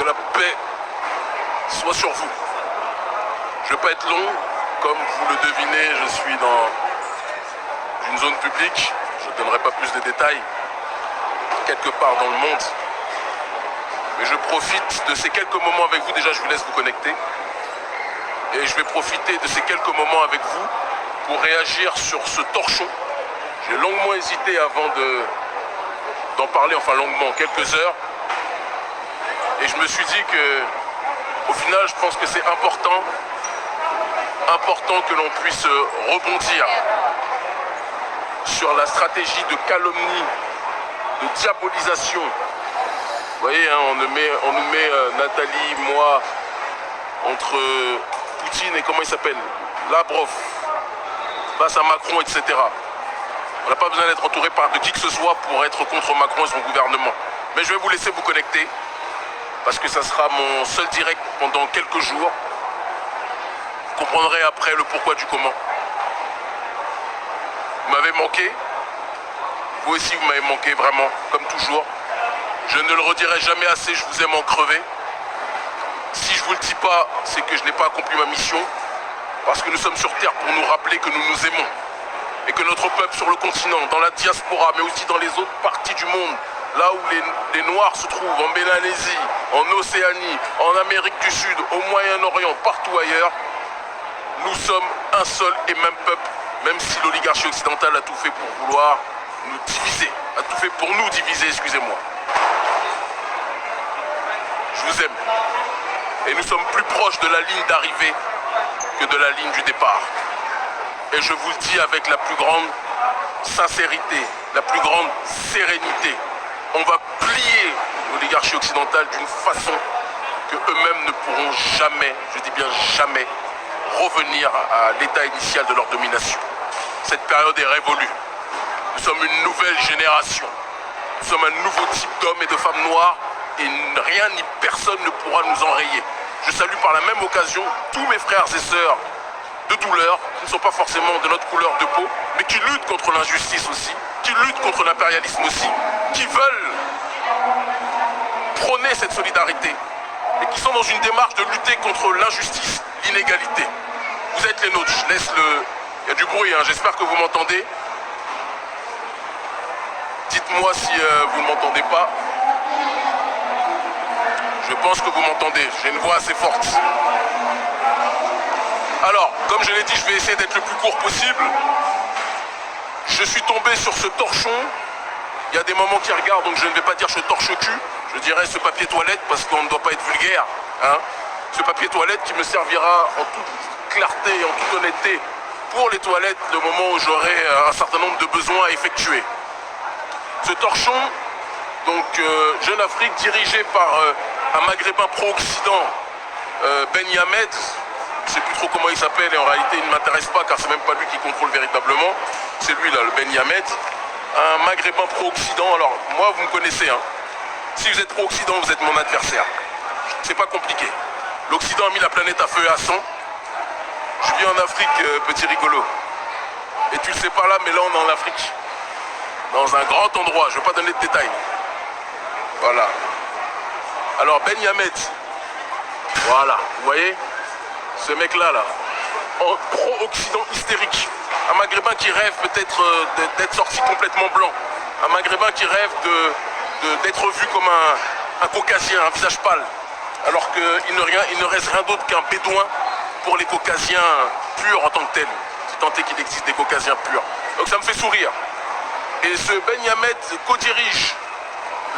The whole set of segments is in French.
la paix soit sur vous. Je ne vais pas être long, comme vous le devinez, je suis dans une zone publique, je ne donnerai pas plus de détails, quelque part dans le monde. Mais je profite de ces quelques moments avec vous, déjà je vous laisse vous connecter. Et je vais profiter de ces quelques moments avec vous pour réagir sur ce torchon. J'ai longuement hésité avant d'en parler, enfin longuement, quelques heures. Et je me suis dit que, au final, je pense que c'est important que l'on puisse rebondir sur la stratégie de calomnie, de diabolisation. Vous voyez, hein, on nous met Nathalie, moi, entre Poutine et comment il s'appelle, Lavrov, face à Macron, etc. On n'a pas besoin d'être entouré par de qui que ce soit pour être contre Macron et son gouvernement. Mais je vais vous laisser vous connecter, parce que ça sera mon seul direct pendant quelques jours. Vous comprendrez après le pourquoi du comment. Vous m'avez manqué. Vous aussi, vous m'avez manqué, vraiment, comme toujours. Je ne le redirai jamais assez, je vous aime en crever. Si je ne vous le dis pas, c'est que je n'ai pas accompli ma mission. Parce que nous sommes sur Terre pour nous rappeler que nous nous aimons. Et que notre peuple sur le continent, dans la diaspora, mais aussi dans les autres parties du monde, là où les Noirs se trouvent, en Mélanésie, en Océanie, en Amérique du Sud, au Moyen-Orient, partout ailleurs, nous sommes un seul et même peuple, même si l'oligarchie occidentale a tout fait pour vouloir nous diviser, a tout fait pour nous diviser, excusez-moi. Je vous aime. Et nous sommes plus proches de la ligne d'arrivée que de la ligne du départ. Et je vous le dis avec la plus grande sincérité, la plus grande sérénité. On va plier l'oligarchie occidentale d'une façon que eux-mêmes ne pourront jamais, je dis bien jamais, revenir à l'état initial de leur domination. Cette période est révolue. Nous sommes une nouvelle génération. Nous sommes un nouveau type d'hommes et de femmes noirs et rien ni personne ne pourra nous enrayer. Je salue par la même occasion tous mes frères et sœurs de douleur, qui ne sont pas forcément de notre couleur de peau, mais qui luttent contre l'injustice aussi, qui luttent contre l'impérialisme aussi, qui veulent prôner cette solidarité et qui sont dans une démarche de lutter contre l'injustice, l'inégalité. Vous êtes les nôtres, je laisse le... Il y a du bruit, hein. J'espère que vous m'entendez. Dites-moi si vous ne m'entendez pas. Je pense que vous m'entendez, j'ai une voix assez forte. Alors, comme je l'ai dit, je vais essayer d'être le plus court possible. Je suis tombé sur ce torchon. Il y a des moments qui regardent, donc je ne vais pas dire ce torche-cul. Je dirais ce papier toilette, parce qu'on ne doit pas être vulgaire. Hein. Ce papier toilette qui me servira en toute clarté et en toute honnêteté pour les toilettes le moment où j'aurai un certain nombre de besoins à effectuer. Ce torchon, donc Jeune Afrique, dirigé par un maghrébin pro-occident, Ben Yamed, je ne sais plus trop comment il s'appelle et en réalité il ne m'intéresse pas car c'est même pas lui qui contrôle véritablement, c'est lui là, le Ben Yamed, un maghrébin pro-occident. Alors moi vous me connaissez, hein. Si vous êtes pro-occident vous êtes mon adversaire, c'est pas compliqué. L'Occident a mis la planète à feu et à sang. Je vis en Afrique, petit rigolo. Et tu le sais pas là, mais là on est en Afrique. Dans un grand endroit, je ne vais pas donner de détails. Voilà. Alors Ben Yamed, voilà, vous voyez, ce mec-là, en pro-Occident hystérique. Un maghrébin qui rêve peut-être d'être sorti complètement blanc. Un maghrébin qui rêve d'être vu comme un caucasien, un visage pâle. Alors qu'il ne reste rien d'autre qu'un bédouin pour les caucasiens purs en tant que tels. Si tant est qu'il existe des caucasiens purs. Donc ça me fait sourire. Et ce Ben Yamed co-dirige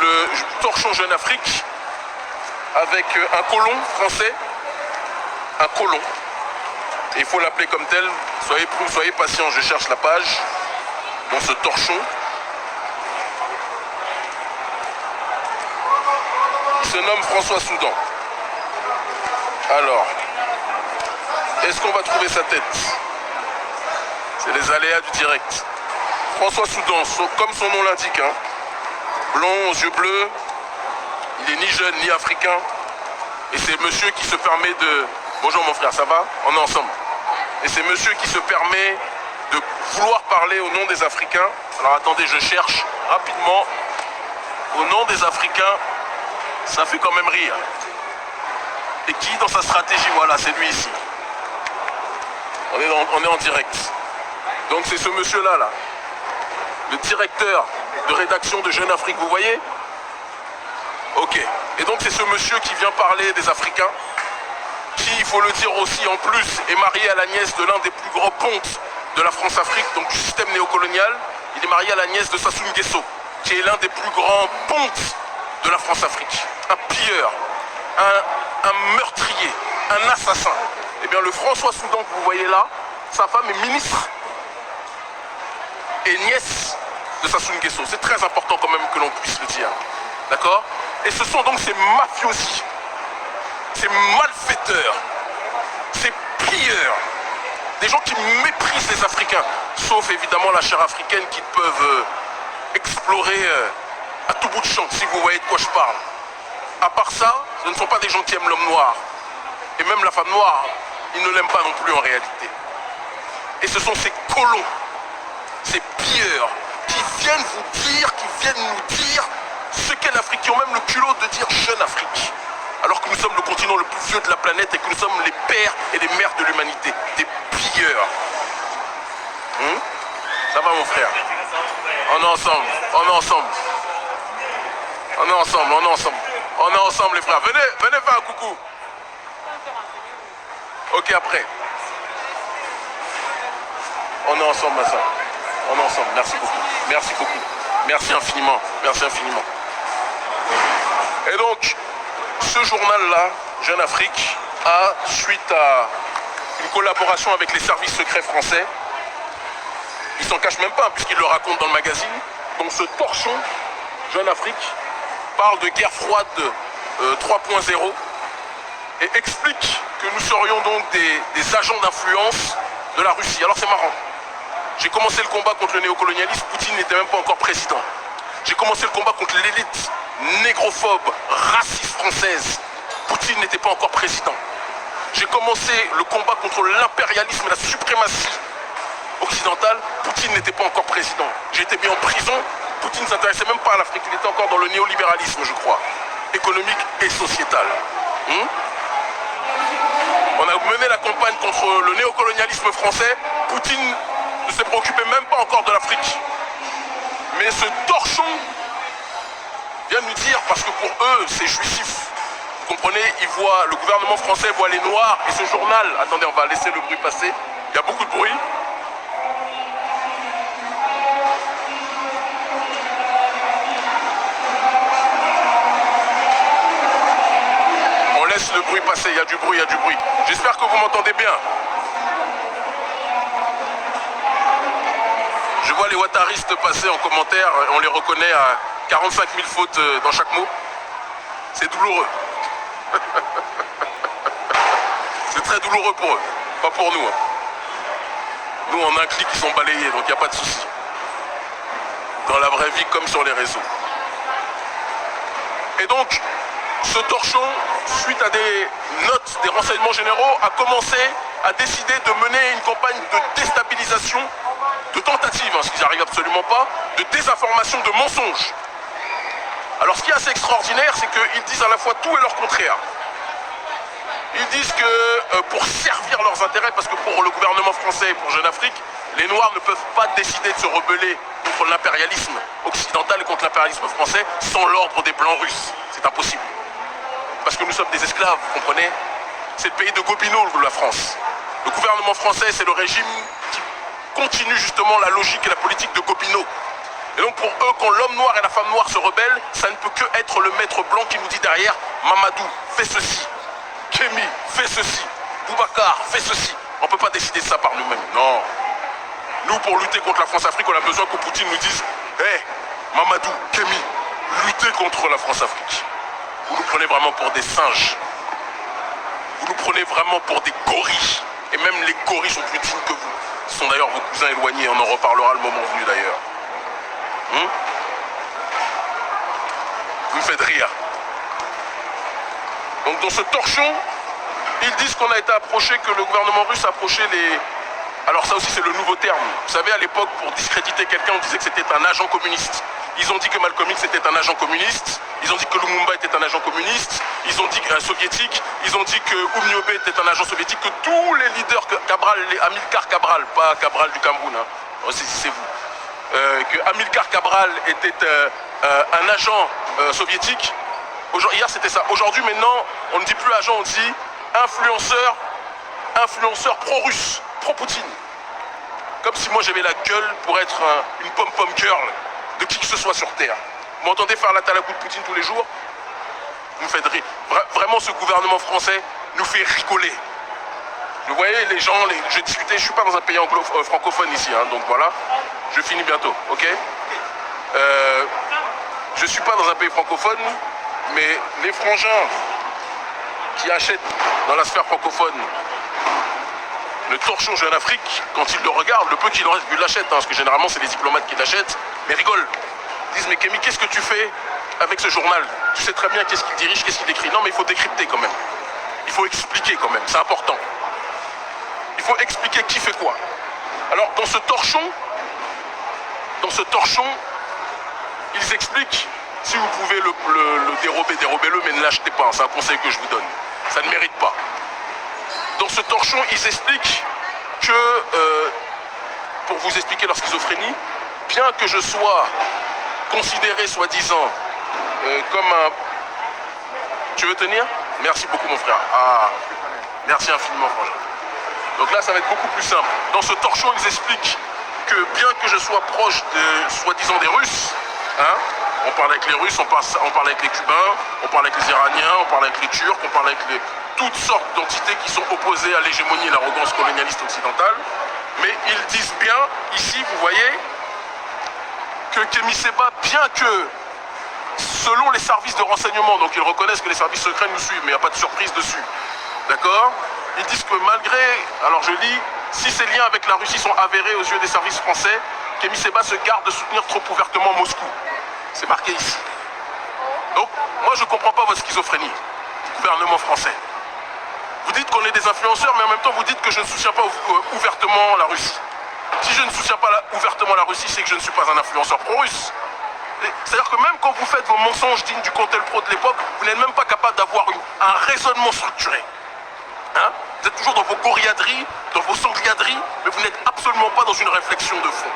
le torchon Jeune Afrique avec un colon français, un colon. Et il faut l'appeler comme tel. Soyez patients, je cherche la page dans ce torchon. Il se nomme François Soudan. Alors, est-ce qu'on va trouver sa tête? C'est les aléas du direct. François Soudan, comme son nom l'indique, hein, blond aux yeux bleus, il est ni jeune ni africain. Et c'est monsieur qui se permet de... Bonjour mon frère, ça va? On est ensemble. Et c'est monsieur qui se permet de vouloir parler au nom des Africains. Alors attendez, je cherche rapidement au nom des Africains. Ça fait quand même rire. Et qui dans sa stratégie? Voilà, c'est lui ici. On est en direct. Donc c'est ce monsieur-là, là. Le directeur de rédaction de Jeune Afrique, vous voyez? Ok. Et donc c'est ce monsieur qui vient parler des Africains, qui, il faut le dire aussi en plus, est marié à la nièce de l'un des plus grands pontes de la France-Afrique, donc du système néocolonial. Il est marié à la nièce de Sassou Nguesso, qui est l'un des plus grands pontes de la France-Afrique. Un pilleur, un meurtrier, un assassin. Eh bien le François Soudan que vous voyez là, sa femme est ministre et nièce de Sassou Nguesso. C'est très important quand même que l'on puisse le dire. D'accord? Et ce sont donc ces mafiosi, ces malfaiteurs, ces pilleurs, des gens qui méprisent les Africains, sauf évidemment la chair africaine qu'ils peuvent explorer à tout bout de champ, si vous voyez de quoi je parle. À part ça, ce ne sont pas des gens qui aiment l'homme noir. Et même la femme noire, ils ne l'aiment pas non plus en réalité. Et ce sont ces colons, ces pilleurs, qui viennent vous dire, qui viennent nous dire ce qu'est l'Afrique, qui ont même le culot de dire Jeune Afrique. Alors que nous sommes le continent le plus vieux de la planète et que nous sommes les pères et les mères de l'humanité. Des pilleurs. Ça va mon frère? On est ensemble, on est ensemble. On est ensemble, on est ensemble. On est ensemble les frères. Venez faire un coucou. Ok après. On est ensemble ma soeur. On est ensemble. Merci beaucoup. Merci beaucoup. Merci infiniment. Merci infiniment. Et donc, ce journal-là, Jeune Afrique, a, suite à une collaboration avec les services secrets français, il s'en cache même pas, puisqu'il le raconte dans le magazine, donc ce torchon, Jeune Afrique, parle de guerre froide 3.0 et explique que nous serions donc des agents d'influence de la Russie. Alors c'est marrant. J'ai commencé le combat contre le néocolonialisme, Poutine n'était même pas encore président. J'ai commencé le combat contre l'élite négrophobe, raciste française. Poutine n'était pas encore président. J'ai commencé le combat contre l'impérialisme et la suprématie occidentale. Poutine n'était pas encore président. J'ai été mis en prison. Poutine ne s'intéressait même pas à l'Afrique. Il était encore dans le néolibéralisme, je crois, économique et sociétal. On a mené la campagne contre le néocolonialisme français. Poutine ne s'est préoccupé même pas encore de l'Afrique. Mais ce torchon vient nous dire, parce que pour eux, c'est jouissif. Vous comprenez, le gouvernement français voit les Noirs et ce journal... Attendez, on va laisser le bruit passer. Il y a beaucoup de bruit. On laisse le bruit passer, il y a du bruit, il y a du bruit. J'espère que vous m'entendez bien. Je vois les ouattaristes passer en commentaire, on les reconnaît à 45 000 fautes dans chaque mot. C'est douloureux. C'est très douloureux pour eux, pas pour nous. Nous, en un clic, ils sont balayés, donc il n'y a pas de souci. Dans la vraie vie, comme sur les réseaux. Et donc, ce torchon, suite à des notes des renseignements généraux, a commencé à décider de mener une campagne de déstabilisation, de tentative, ce qu'ils n'arrivent absolument pas, de désinformation, de mensonges. Alors ce qui est assez extraordinaire, c'est qu'ils disent à la fois tout et leur contraire. Ils disent que pour servir leurs intérêts, parce que pour le gouvernement français et pour Jeune Afrique, les Noirs ne peuvent pas décider de se rebeller contre l'impérialisme occidental et contre l'impérialisme français sans l'ordre des Blancs russes. C'est impossible. Parce que nous sommes des esclaves, vous comprenez? C'est le pays de Gobineau, la France. Le gouvernement français, c'est le régime qui continue justement la logique et la politique de Gobineau. Et donc pour eux, quand l'homme noir et la femme noire se rebellent, ça ne peut que être le maître blanc qui nous dit derrière « Mamadou, fais ceci. Kémy, fais ceci. Boubacar, fais ceci. » On ne peut pas décider de ça par nous-mêmes. Non. Nous, pour lutter contre la France-Afrique, on a besoin que Poutine nous dise « Hé, Mamadou, Kémy, luttez contre la France-Afrique. » Vous nous prenez vraiment pour des singes. Vous nous prenez vraiment pour des gorilles. Et même les gorilles sont plus dignes que vous. Ce sont d'ailleurs vos cousins éloignés. On en reparlera le moment venu d'ailleurs. Vous me faites rire. Donc dans ce torchon, ils disent qu'on a été approché, que le gouvernement russe a approché les... Alors ça aussi c'est le nouveau terme. Vous savez, à l'époque, pour discréditer quelqu'un, on disait que c'était un agent communiste. Ils ont dit que Malcolm X était un agent communiste. Ils ont dit que Lumumba était un agent communiste, ils ont dit soviétique, ils ont dit que Oumniobé était un agent soviétique, que tous les leaders, que Cabral, Amilcar Cabral, pas Cabral du Cameroun, hein, c'est vous, que Amilcar Cabral était un agent soviétique. Hier c'était ça. Aujourd'hui maintenant, on ne dit plus agent, on dit influenceur pro-russe, pro-Poutine. Comme si moi j'avais la gueule pour être une pom-pom girl de qui que ce soit sur Terre. Vous m'entendez faire la talakou de Poutine tous les jours? Vous me faites rire. Vraiment, ce gouvernement français nous fait rigoler. Vous voyez, les gens, je discutais, je ne suis pas dans un pays francophone ici, hein, donc voilà, je finis bientôt, ok? Je ne suis pas dans un pays francophone, mais les frangins qui achètent dans la sphère francophone le torchon Jeune Afrique, quand ils le regardent, le peu qu'il en reste, ils l'achètent, hein, parce que généralement c'est les diplomates qui l'achètent, mais rigolent. Ils disent, mais Kémy, qu'est-ce que tu fais avec ce journal? Tu sais très bien qu'est-ce qu'il dirige, qu'est-ce qu'il écrit. Non, mais il faut décrypter quand même. Il faut expliquer quand même, c'est important. Il faut expliquer qui fait quoi. Alors, dans ce torchon, ils expliquent, si vous pouvez le dérober, dérobez-le, mais ne l'achetez pas, c'est un conseil que je vous donne. Ça ne mérite pas. Dans ce torchon, ils expliquent que, pour vous expliquer leur schizophrénie, bien que je sois considéré, soi-disant, comme un... Tu veux tenir? Merci beaucoup, mon frère. Ah, merci infiniment, frangin. Donc là, ça va être beaucoup plus simple. Dans ce torchon, ils expliquent que, bien que je sois proche, soi-disant, des Russes, hein, on parle avec les Russes, on parle avec les Cubains, on parle avec les Iraniens, on parle avec les Turcs, on parle avec toutes sortes d'entités qui sont opposées à l'hégémonie et l'arrogance colonialiste occidentale. Mais ils disent bien, ici, vous voyez, que Kémy Séba, bien que, selon les services de renseignement, donc ils reconnaissent que les services secrets nous suivent, mais il n'y a pas de surprise dessus, d'accord? Ils disent que malgré, alors je lis, si ces liens avec la Russie sont avérés aux yeux des services français, Kémy Séba se garde de soutenir trop ouvertement Moscou. C'est marqué ici. Donc, moi je ne comprends pas votre schizophrénie, gouvernement français. Vous dites qu'on est des influenceurs, mais en même temps vous dites que je ne soutiens pas ouvertement la Russie. Si je ne soutiens pas ouvertement la Russie, c'est que je ne suis pas un influenceur pro-russe. C'est-à-dire que même quand vous faites vos mensonges dignes du Contel Pro de l'époque, vous n'êtes même pas capable d'avoir un raisonnement structuré. Hein? Vous êtes toujours dans vos goriaderies, dans vos sangliaderies, mais vous n'êtes absolument pas dans une réflexion de fond.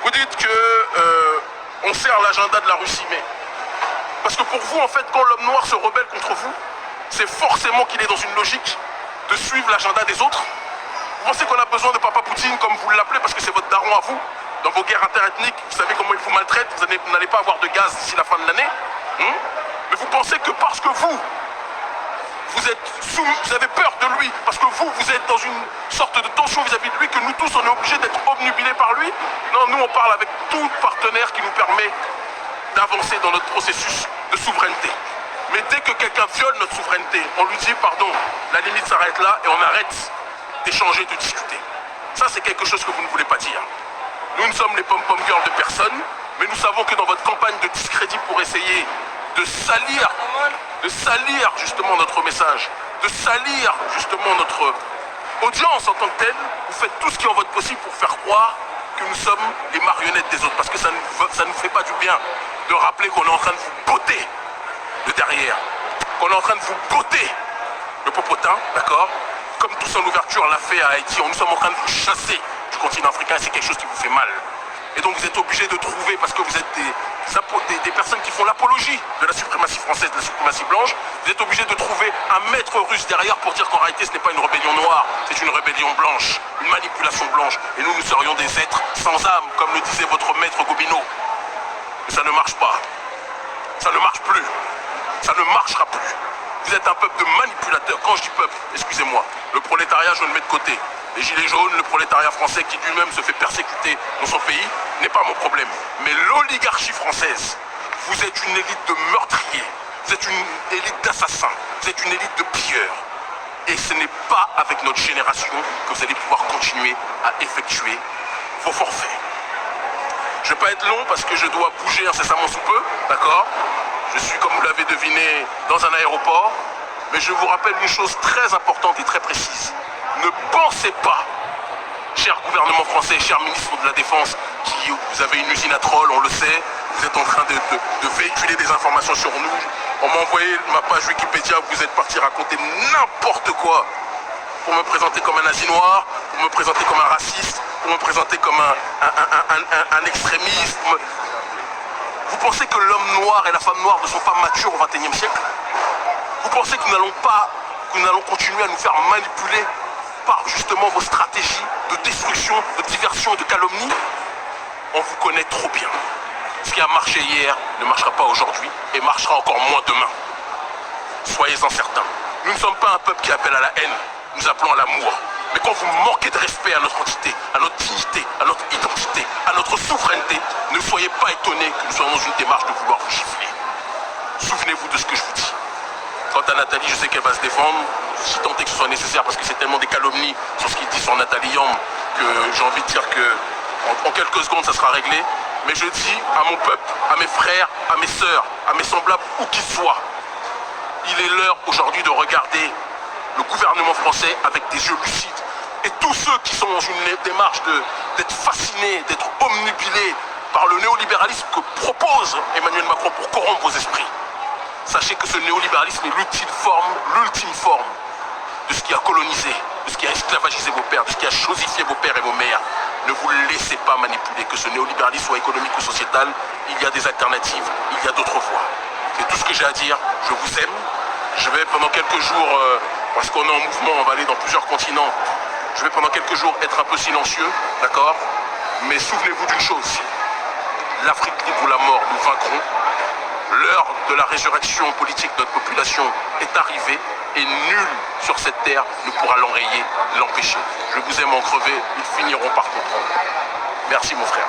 Vous dites que on sert l'agenda de la Russie, mais... Parce que pour vous, en fait, quand l'homme noir se rebelle contre vous, c'est forcément qu'il est dans une logique de suivre l'agenda des autres. Vous pensez qu'on a besoin de Papa Poutine, comme vous l'appelez, parce que c'est votre daron à vous? Dans vos guerres interethniques, vous savez comment il vous maltraite, vous n'allez pas avoir de gaz d'ici la fin de l'année. Mais vous pensez que parce que vous avez peur de lui, parce que vous êtes dans une sorte de tension vis-à-vis de lui, que nous tous, on est obligés d'être obnubilés par lui. Non, nous, on parle avec tout partenaire qui nous permet d'avancer dans notre processus de souveraineté. Mais dès que quelqu'un viole notre souveraineté, on lui dit, pardon, la limite s'arrête là et on arrête d'échanger, de discuter. Ça, c'est quelque chose que vous ne voulez pas dire. Nous ne sommes les pom-pom girls de personne, mais nous savons que dans votre campagne de discrédit pour essayer de salir justement notre message, de salir justement notre audience en tant que telle, vous faites tout ce qui est en votre possible pour faire croire que nous sommes les marionnettes des autres, parce que ça ne nous fait pas du bien de rappeler qu'on est en train de vous botter de derrière, qu'on est en train de vous botter le popotin, d'accord? Comme Toussaint Louverture l'a fait à Haïti, nous sommes en train de vous chasser du continent africain et c'est quelque chose qui vous fait mal. Et donc vous êtes obligés de trouver, parce que vous êtes des personnes qui font l'apologie de la suprématie française, de la suprématie blanche, vous êtes obligés de trouver un maître russe derrière pour dire qu'en réalité ce n'est pas une rébellion noire, c'est une rébellion blanche, une manipulation blanche. Et nous serions des êtres sans âme, comme le disait votre maître Gobineau. Mais ça ne marche pas. Ça ne marche plus. Ça ne marchera plus. Vous êtes un peuple de manipulateurs. Quand je dis peuple, excusez-moi, le prolétariat, je le mets de côté. Les gilets jaunes, le prolétariat français qui lui-même se fait persécuter dans son pays, n'est pas mon problème. Mais l'oligarchie française, vous êtes une élite de meurtriers, vous êtes une élite d'assassins, vous êtes une élite de pilleurs. Et ce n'est pas avec notre génération que vous allez pouvoir continuer à effectuer vos forfaits. Je ne vais pas être long parce que je dois bouger incessamment sous peu, d'accord? Je suis, comme vous l'avez deviné, dans un aéroport, mais je vous rappelle une chose très importante et très précise. Ne pensez pas, cher gouvernement français, cher ministre de la Défense, qui vous avez une usine à troll, on le sait, Vous êtes en train de véhiculer des informations sur nous. On m'a envoyé ma page Wikipédia, vous êtes parti raconter n'importe quoi pour me présenter comme un nazi noir, pour me présenter comme un raciste, pour me présenter comme un extrémiste. Vous pensez que l'homme noir et la femme noire ne sont pas matures au XXIe siècle? Vous pensez que nous allons continuer à nous faire manipuler par justement vos stratégies de destruction, de diversion et de calomnie? On vous connaît trop bien. Ce qui a marché hier ne marchera pas aujourd'hui et marchera encore moins demain. Soyez-en certains. Nous ne sommes pas un peuple qui appelle à la haine, nous appelons à l'amour. Mais quand vous manquez de respect à notre entité, à notre dignité, à notre identité, à notre souveraineté, ne soyez pas étonnés que nous soyons dans une démarche de vouloir vous gifler. Souvenez-vous de ce que je vous dis. Quant à Nathalie, je sais qu'elle va se défendre, si tant est que ce soit nécessaire, parce que c'est tellement des calomnies sur ce qu'il dit sur Nathalie Yamb que j'ai envie de dire que en quelques secondes ça sera réglé. Mais je dis à mon peuple, à mes frères, à mes sœurs, à mes semblables, où qu'ils soient, il est l'heure aujourd'hui de regarder le gouvernement français avec des yeux lucides. Et tous ceux qui sont dans une démarche d'être fascinés, d'être omnubilés par le néolibéralisme que propose Emmanuel Macron pour corrompre vos esprits. Sachez que ce néolibéralisme est l'ultime forme de ce qui a colonisé, de ce qui a esclavagisé vos pères, de ce qui a chosifié vos pères et vos mères. Ne vous laissez pas manipuler, que ce néolibéralisme soit économique ou sociétal, il y a des alternatives, il y a d'autres voies. C'est tout ce que j'ai à dire, je vous aime. Je vais pendant quelques jours, parce qu'on est en mouvement, on va aller dans plusieurs continents, je vais pendant quelques jours être un peu silencieux, d'accord? Mais souvenez-vous d'une chose, l'Afrique libre ou la mort, nous vaincrons. L'heure de la résurrection politique de notre population est arrivée et nul sur cette terre ne pourra l'enrayer, l'empêcher. Je vous aime en crever, ils finiront par comprendre. Merci mon frère.